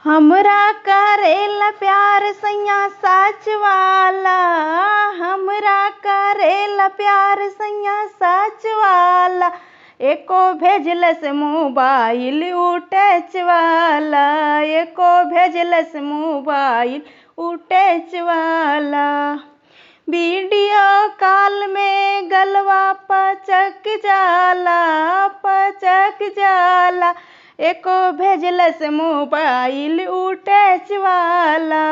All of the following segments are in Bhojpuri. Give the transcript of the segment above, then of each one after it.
हमरा करेला प्यार सैया सच वाला। हमरा करेला प्यार सैया सच वाला। एको भेजलस मोबाइल टच वाला। एको भेजलस मोबाइल टच वाला। वीडियो कॉल में गलवा पचक जाला, पचक जाला। एको भेजलस मोबाइल टच वाला।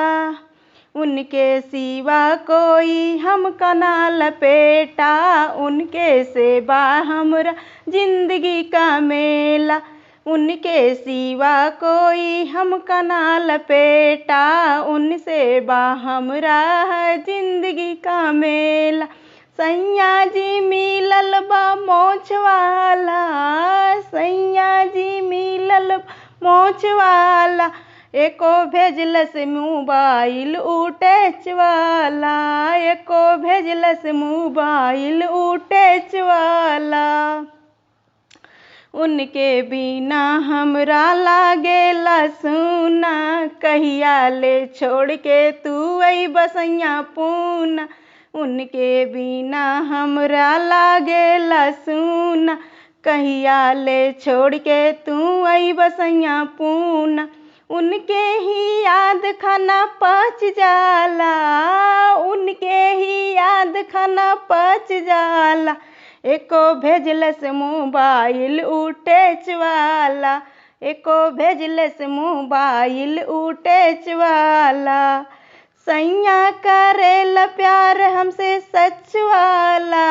उनके सिवा कोई हमका ना लपेटा, उनके सेवा हमरा जिंदगी का मेला। उनके सिवा कोई हमका ना लपेटा, उनसे बा हमरा है जिंदगी का मेला। सैया जी मिलल बा मोछ वाला, सैया जी मिलल मोछ वाला। एको भेजलस मोबाइल टच वाला। एको भेजलस मोबाइल टच वाला। उनके बिना हमरा लागेला सुना, कहिया ले छोड़ के तू अइबा सैया पूना। उनके बिना हमरा लागेला सुना, कहिया ले छोड़ के तू अइबा सैया पूना। उनके ही याद खाना पच जाला, उनके ही याद खाना पच जाला। एको भेजलस मोबाइल टच वाला। एको भेजलस मोबाइल टच वाला। सैया करेला प्यार हमसे सच वाला,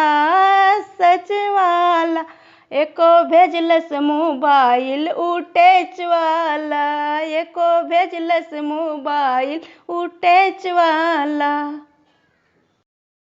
सच वाला। एको भेजलस मोबाइल टच वाला। एको भेजलस मोबाइल टच वाला।